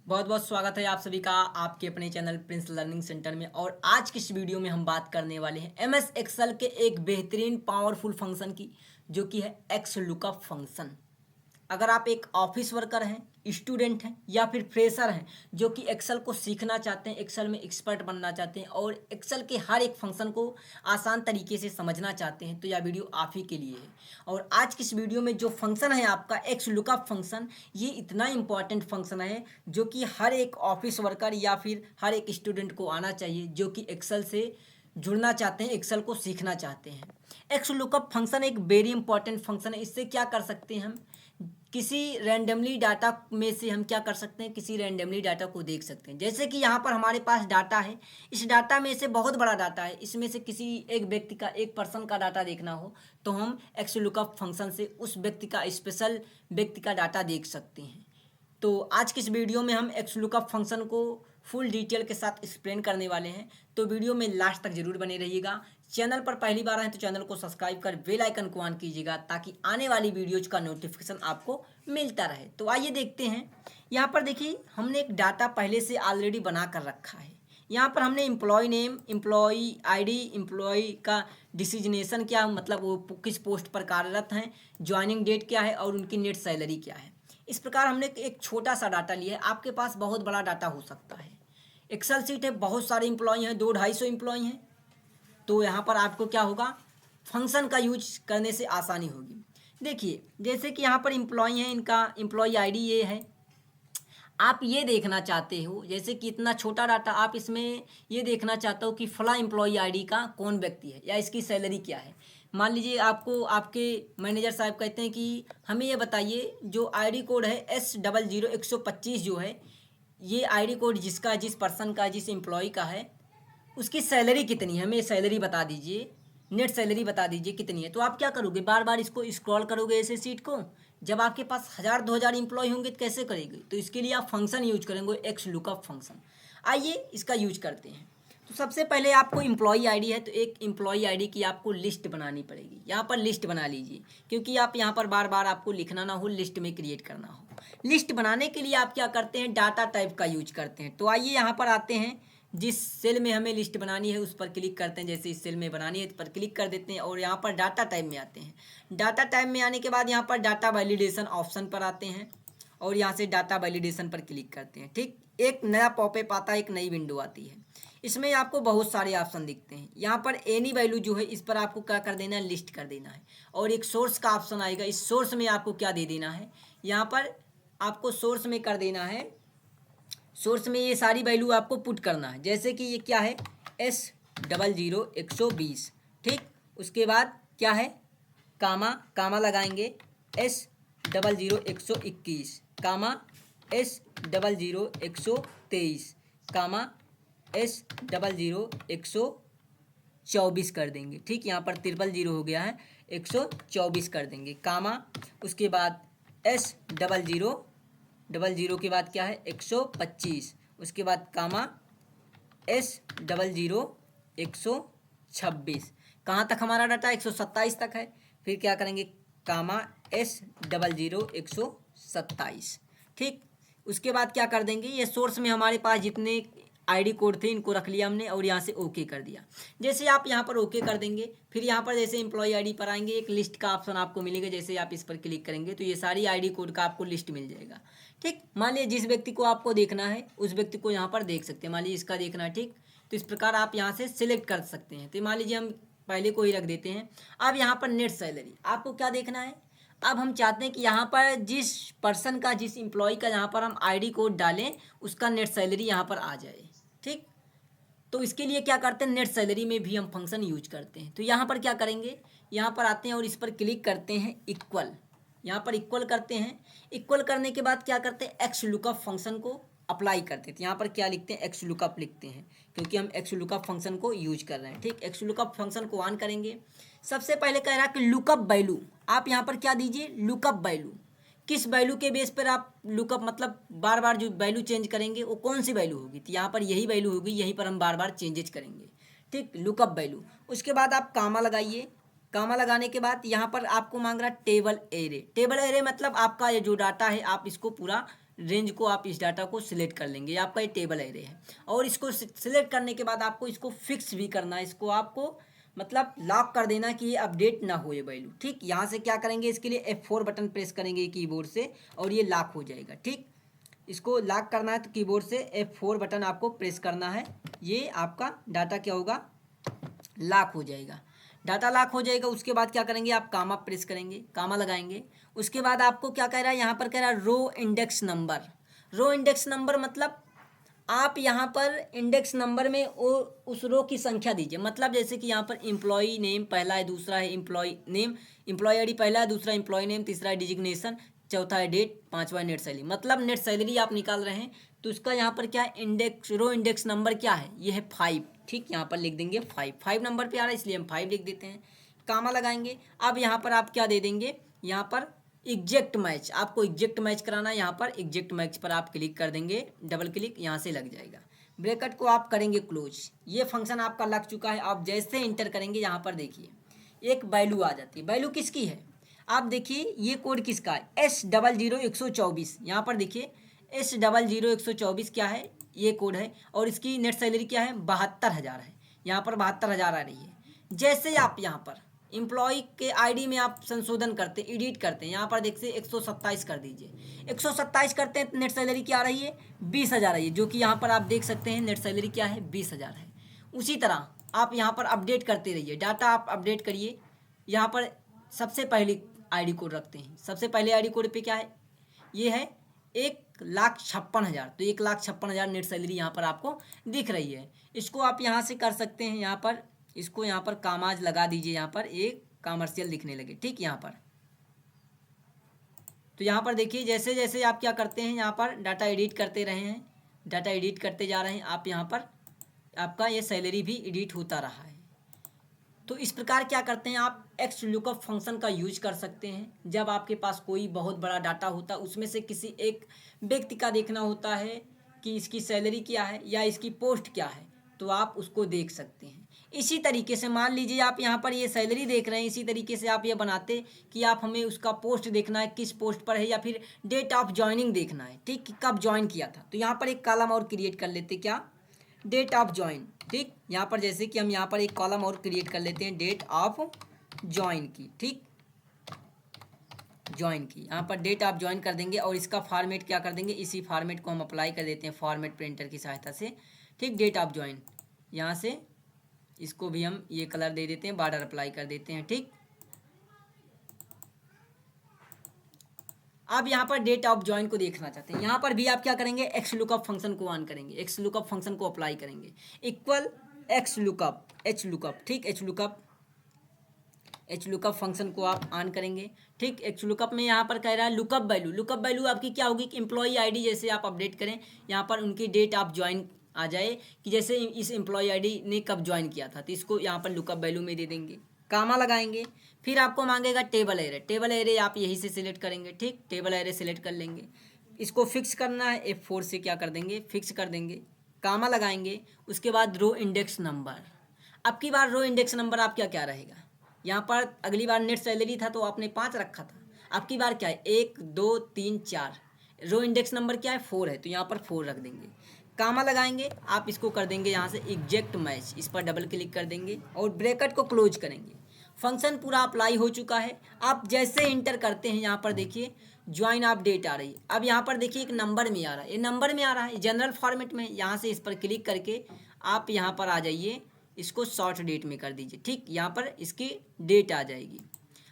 बहुत बहुत स्वागत है आप सभी का आपके अपने चैनल प्रिंस लर्निंग सेंटर में। और आज की इस वीडियो में हम बात करने वाले हैं एमएस एक्सेल के एक बेहतरीन पावरफुल फंक्शन की, जो कि है एक्स लुकअप फंक्शन। अगर आप एक ऑफिस वर्कर हैं, स्टूडेंट हैं या फिर फ्रेशर हैं जो कि एक्सेल को सीखना चाहते हैं, एक्सेल में एक्सपर्ट बनना चाहते हैं और एक्सेल के हर एक फंक्शन को आसान तरीके से समझना चाहते हैं, तो यह वीडियो आप ही के लिए है। और आज की इस वीडियो में जो फंक्शन है आपका एक्स लुकअप फंक्शन, ये इतना इंपॉर्टेंट फंक्शन है जो कि हर एक ऑफिस वर्कर या फिर हर एक स्टूडेंट को आना चाहिए जो कि एक्सेल से जुड़ना चाहते हैं, एक्सेल को सीखना चाहते हैं। एक्स लुकअप फंक्शन एक वेरी इंपॉर्टेंट फंक्शन है। इससे क्या कर सकते हैं हम, किसी रैंडमली डाटा में से हम क्या कर सकते हैं, किसी रैंडमली डाटा को देख सकते हैं। जैसे कि यहाँ पर हमारे पास डाटा है, इस डाटा में से बहुत बड़ा डाटा है, इसमें से किसी एक व्यक्ति का, एक पर्सन का डाटा देखना हो तो हम एक्स लुकअप फंक्शन से उस व्यक्ति का, स्पेशल व्यक्ति का डाटा देख सकते हैं। तो आज की इस वीडियो में हम एक्स लुकअप फंक्शन को फुल डिटेल के साथ एक्सप्लेन करने वाले हैं, तो वीडियो में लास्ट तक जरूर बने रहिएगा। चैनल पर पहली बार आए तो चैनल को सब्सक्राइब कर बेल आइकन को ऑन कीजिएगा ताकि आने वाली वीडियोज का नोटिफिकेशन आपको मिलता रहे। तो आइए देखते हैं। यहाँ पर देखिए, हमने एक डाटा पहले से ऑलरेडी बना कर रखा है। यहाँ पर हमने employ name, employ ID, employ का डिसिग्नेशन क्या, मतलब वो किस पोस्ट पर कार्यरत हैं, ज्वाइनिंग डेट क्या है और उनकी नेट सैलरी क्या है। इस प्रकार हमने एक छोटा सा डाटा लिया है। आपके पास बहुत बड़ा डाटा हो सकता है। एक्सेल सीट है, बहुत सारे एम्प्लॉय हैं, 200-250 एम्प्लॉय हैं, तो यहाँ पर आपको क्या होगा, फंक्शन का यूज करने से आसानी होगी। देखिए, जैसे कि यहाँ पर एम्प्लॉय हैं, इनका एम्प्लॉय आईडी ये है। आप ये देखना चाहते हो, जैसे कि इतना छोटा डाटा, आप इसमें ये देखना चाहते हो कि फला एम्प्लॉय आईडी का कौन व्यक्ति है या इसकी सैलरी क्या है। मान लीजिए आपको आपके मैनेजर साहब कहते हैं कि हमें ये बताइए, जो आईडी कोड है S000125 जो है, ये आईडी कोड जिसका, जिस पर्सन का, जिस एम्प्लॉय का है, उसकी सैलरी कितनी है, हमें सैलरी बता दीजिए, नेट सैलरी बता दीजिए कितनी है। तो आप क्या करोगे, बार बार इसको स्क्रॉल करोगे ऐसे सीट को। जब आपके पास 1000-2000 एम्प्लॉय होंगे तो कैसे करेंगे, तो इसके लिए आप फंक्शन यूज करेंगे, एक्स लुकअप फंक्शन। आइए इसका यूज करते हैं। तो सबसे पहले आपको एम्प्लॉय आईडी है तो एक एम्प्लॉय आईडी की आपको लिस्ट बनानी पड़ेगी। यहाँ पर लिस्ट बना लीजिए, क्योंकि आप यहाँ पर बार बार आपको लिखना ना हो, लिस्ट में क्रिएट करना हो। लिस्ट बनाने के लिए आप क्या करते हैं, डाटा टाइप का यूज करते हैं। तो आइए यहाँ पर आते हैं, जिस सेल में हमें लिस्ट बनानी है उस पर क्लिक करते हैं। जैसे इस सेल में बनानी है इस पर क्लिक कर देते हैं और यहाँ पर डाटा टाइप में आते हैं। डाटा टाइप में आने के बाद यहाँ पर डाटा वैलिडेशन ऑप्शन पर आते हैं और यहाँ से डाटा वैलिडेशन पर क्लिक करते हैं। ठीक, एक नया पॉपअप आता है, एक नई विंडो आती है। इसमें आपको बहुत सारे ऑप्शन दिखते हैं। यहाँ पर एनी वैल्यू जो है, इस पर आपको क्या कर देना है, लिस्ट कर देना है। और एक सोर्स का ऑप्शन आएगा, इस सोर्स में आपको क्या दे देना है, यहाँ पर आपको सोर्स में कर देना है, सोर्स में ये सारी वैल्यू आपको पुट करना है। जैसे कि ये क्या है, S000120। ठीक, उसके बाद क्या है, कामा, कामा लगाएंगे, S000121, कामा S000123, कामा S000124 कर देंगे। ठीक, यहाँ पर 000 हो गया है, 124 कर देंगे, कामा, उसके बाद S0000 के बाद क्या है, 125, उसके बाद कामा S000126। कहाँ तक हमारा डाटा, 127 तक है। फिर क्या करेंगे, कामा S000127। ठीक, उसके बाद क्या कर देंगे, ये सोर्स में हमारे पास जितने आईडी कोड थे इनको रख लिया हमने और यहाँ से ओके कर दिया। जैसे आप यहाँ पर ओके कर देंगे, फिर यहाँ पर जैसे एम्प्लॉय आईडी पर आएंगे, एक लिस्ट का ऑप्शन आपको मिलेगा। जैसे आप इस पर क्लिक करेंगे तो ये सारी आईडी कोड का आपको लिस्ट मिल जाएगा। ठीक, मान लीजिए जिस व्यक्ति को आपको देखना है उस व्यक्ति को यहाँ पर देख सकते हैं। मान लीजिए इसका देखना है, ठीक, तो इस प्रकार आप यहाँ से सिलेक्ट कर सकते हैं। तो मान लीजिए हम पहले को ही रख देते हैं। अब यहाँ पर नेट सैलरी आपको क्या देखना है, अब हम चाहते हैं कि यहाँ पर जिस पर्सन का, जिस एम्प्लॉय का यहाँ पर हम आईडी कोड डालें उसका नेट सैलरी यहाँ पर आ जाए। ठीक, तो इसके लिए क्या करते हैं, नेट सैलरी में भी हम फंक्शन यूज करते हैं। तो यहाँ पर क्या करेंगे, यहाँ पर आते हैं और इस पर क्लिक करते हैं, इक्वल, यहाँ पर इक्वल करते हैं। इक्वल करने के बाद क्या करते हैं, एक्स लुकअप फंक्शन को अप्लाई करते हैं। तो यहाँ पर क्या लिखते हैं, एक्स लुकअप लिखते हैं, क्योंकि हम एक्स लुकअप फंक्शन को यूज कर रहे हैं। ठीक, एक्स लुकअप फंक्शन को ऑन करेंगे। सबसे पहले कह रहा है कि लुकअप वैल्यू, आप यहाँ पर क्या दीजिए, लुकअप वैल्यू। किस वैल्यू के बेस पर आप लुकअप, मतलब बार बार जो वैल्यू चेंज करेंगे वो कौन सी वैल्यू होगी, तो यहाँ पर यही वैल्यू होगी, यहीं पर हम बार बार चेंजेज करेंगे। ठीक, लुकअप वैल्यू। उसके बाद आप कामा लगाइए, कामा लगाने के बाद यहाँ पर आपको मांग रहा है टेबल एरे। टेबल एरे मतलब आपका ये जो डाटा है आप इसको पूरा रेंज को आप इस डाटा को सिलेक्ट कर लेंगे, ये आपका ये टेबल एरे है। और इसको सिलेक्ट करने के बाद आपको इसको फिक्स भी करना है, इसको आपको मतलब लॉक कर देना कि ये अपडेट ना हो ये वैल्यू। ठीक, यहाँ से क्या करेंगे, इसके लिए F4 बटन प्रेस करेंगे कीबोर्ड से और ये लॉक हो जाएगा। ठीक, इसको लॉक करना है तो कीबोर्ड से F4 बटन आपको प्रेस करना है, ये आपका डाटा क्या होगा, लॉक हो जाएगा। डाटा लॉक हो जाएगा। उसके बाद क्या करेंगे, आप कामा प्रेस करेंगे, कामा लगाएंगे। उसके बाद आपको क्या कह रहा है, यहाँ पर कह रहा है row index number. Row index number मतलब आप यहाँ पर इंडेक्स नंबर में उस रो की संख्या दीजिए। मतलब जैसे कि यहाँ पर एम्प्लॉई नेम पहला है, दूसरा है एम्प्लॉई नेम, एम्प्लॉई आईडी पहला है, दूसरा एम्प्लॉई नेम, तीसरा है डिजिग्नेशन, चौथा है डेट, पांचवा नेट सैलरी। मतलब नेट सैलरी आप निकाल रहे हैं तो उसका यहाँ पर क्या है, इंडेक्स रो इंडेक्स नंबर क्या है, ये है 5। ठीक, यहाँ पर लिख देंगे 5 नंबर पे आ रहा है इसलिए हम 5 लिख देते हैं, कामा लगाएंगे। अब यहाँ पर आप क्या दे देंगे, यहाँ पर एग्जैक्ट मैच, आपको एग्जैक्ट मैच कराना है। यहाँ पर एग्जैक्ट मैच पर आप क्लिक कर देंगे, डबल क्लिक, यहाँ से लग जाएगा। ब्रैकेट को आप करेंगे क्लोज। ये फंक्शन आपका लग चुका है। आप जैसे इंटर करेंगे यहाँ पर देखिए एक वैल्यू आ जाती है। वैल्यू किसकी है, आप देखिए ये कोड किसका है, S000124। यहाँ पर देखिए S000124 क्या है, ये कोड है। और इसकी नेट सैलरी क्या है, 72,000 है। यहाँ पर 72,000 आ रही है। जैसे आप यहाँ पर एम्प्लॉय के आईडी में आप संशोधन करते हैं, एडिट करते हैं, यहाँ पर देखिए 127 कर दीजिए। 127 करते हैं तो नेट सैलरी क्या आ रही है, 20,000 आई है, जो कि यहाँ पर आप देख सकते हैं नेट सैलरी क्या है, 20,000 है। उसी तरह आप यहाँ पर अपडेट करते रहिए, डाटा आप अपडेट करिए। यहाँ पर सबसे पहले आईडी कोड रखते हैं। सबसे पहले आईडी कोड पे क्या है, ये है 1,56,000। तो 1,56,000 नेट सैलरी यहाँ पर आपको दिख रही है। इसको आप यहाँ से कर सकते हैं, यहाँ पर इसको यहाँ पर कामाज लगा दीजिए, यहाँ पर एक कमर्शियल दिखने लगे। ठीक, यहाँ पर तो यहाँ पर देखिए जैसे जैसे आप क्या करते हैं, यहाँ पर डाटा एडिट करते रहे हैं, डाटा एडिट करते जा रहे हैं आप, यहाँ पर आपका ये सैलरी भी एडिट होता रहा है। तो इस प्रकार क्या करते हैं आप, एक्स लुकअप फंक्शन का यूज कर सकते हैं। जब आपके पास कोई बहुत बड़ा डाटा होता है, उसमें से किसी एक व्यक्ति का देखना होता है कि इसकी सैलरी क्या है या इसकी पोस्ट क्या है, तो आप उसको देख सकते हैं। इसी तरीके से मान लीजिए आप यहाँ पर ये सैलरी देख रहे हैं, इसी तरीके से आप ये बनाते कि आप हमें उसका पोस्ट देखना है, किस पोस्ट पर है, या फिर डेट ऑफ ज्वाइनिंग देखना है। ठीक, कि कब ज्वाइन किया था। तो यहाँ पर एक कॉलम और क्रिएट कर लेते, क्या, डेट ऑफ ज्वाइन। ठीक, यहाँ पर जैसे कि हम यहाँ पर एक कॉलम और क्रिएट कर लेते हैं, डेट ऑफ ज्वाइन की। ठीक, ज्वाइन की, यहाँ पर डेट ऑफ ज्वाइन कर देंगे और इसका फॉर्मेट क्या कर देंगे, इसी फॉर्मेट को हम अप्लाई कर देते हैं फॉर्मेट प्रिंटर की सहायता से। ठीक, डेट ऑफ ज्वाइन, यहाँ से इसको भी हम ये कलर दे देते हैं, बॉर्डर अप्लाई कर देते हैं। ठीक, अब यहाँ पर डेट ऑफ ज्वाइन को देखना चाहते हैं, यहाँ पर भी आप क्या करेंगे, एक्स लुकअप फंक्शन को ऑन करेंगे, एक्स लुकअप फंक्शन को अप्लाई करेंगे, equal x lookup, H lookup. ठीक, एच लुकअप फंक्शन को आप ऑन करेंगे। ठीक, एच लुकअप में यहाँ पर कह रहा है लुकअप वैल्यू। लुकअप वैल्यू आपकी क्या होगी कि एम्प्लॉई आईडी जैसे आप अपडेट करें, यहाँ पर उनकी डेट ऑफ ज्वाइन आ जाए कि जैसे इस एम्प्लॉय आईडी ने कब ज्वाइन किया था, तो इसको यहाँ पर लुकअप वैल्यू में दे देंगे, कामा लगाएंगे। फिर आपको मांगेगा टेबल एरे। टेबल एरे आप यहीं से सिलेक्ट करेंगे। ठीक, टेबल एरे सिलेक्ट कर लेंगे। इसको फिक्स करना है, F4 से क्या कर देंगे, फिक्स कर देंगे, कामा लगाएंगे। उसके बाद रो इंडेक्स नंबर। अब की बार रो इंडेक्स नंबर आप क्या क्या रहेगा, यहाँ पर अगली बार नेट सैलरी था तो आपने 5 रखा था, अब की बार क्या है 1 2 3 4। रो इंडेक्स नंबर क्या है 4 है, तो यहाँ पर 4 रख देंगे, कामा लगाएंगे। आप इसको कर देंगे यहाँ से एग्जैक्ट मैच, इस पर डबल क्लिक कर देंगे और ब्रैकेट को क्लोज करेंगे। फंक्शन पूरा अप्लाई हो चुका है। आप जैसे इंटर करते हैं यहाँ पर देखिए ज्वाइन आप डेट आ रही है। अब यहाँ पर देखिए एक नंबर में आ रहा है, ये नंबर में आ रहा है जनरल फॉर्मेट में। यहाँ से इस पर क्लिक करके आप यहाँ पर आ जाइए, इसको शॉर्ट डेट में कर दीजिए। ठीक, यहाँ पर इसकी डेट आ जाएगी।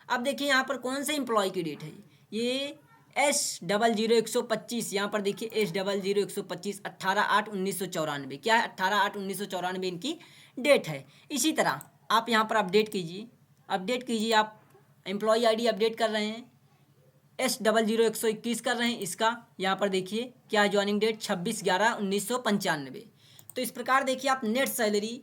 अब देखिए यहाँ पर कौन से एम्प्लॉय की डेट है, ये S000125। यहाँ पर देखिए S000125 18/8/1994 क्या है, 18/8/1994 इनकी डेट है। इसी तरह आप यहाँ पर अपडेट कीजिए, आप एम्प्लॉय आईडी अपडेट कर रहे हैं, S000121 कर रहे हैं इसका। यहाँ पर देखिए क्या है ज्वाइनिंग डेट 26/11/1995। तो इस प्रकार देखिए आप नेट सैलरी,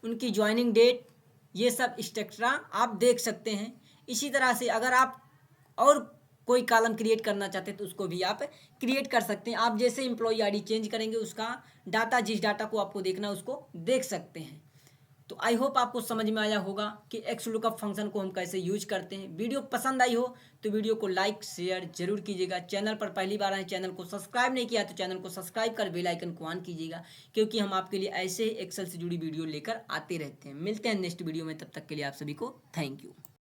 उनकी ज्वाइनिंग डेट, ये सब एक्स्ट्रा आप देख सकते हैं। इसी तरह से अगर आप और कोई कॉलम क्रिएट करना चाहते हैं तो उसको भी आप क्रिएट कर सकते हैं। आप जैसे एम्प्लॉय आईडी चेंज करेंगे उसका डाटा, जिस डाटा को आपको देखना है उसको देख सकते हैं। तो आई होप आपको समझ में आया होगा कि एक्स लुकअप फंक्शन को हम कैसे यूज करते हैं। वीडियो पसंद आई हो तो वीडियो को लाइक शेयर जरूर कीजिएगा। चैनल पर पहली बार आए, चैनल को सब्सक्राइब नहीं किया तो चैनल को सब्सक्राइब कर बेल आइकन को ऑन कीजिएगा, क्योंकि हम आपके लिए ऐसे ही एक्सेल से जुड़ी वीडियो लेकर आते रहते हैं। मिलते हैं नेक्स्ट वीडियो में, तब तक के लिए आप सभी को थैंक यू।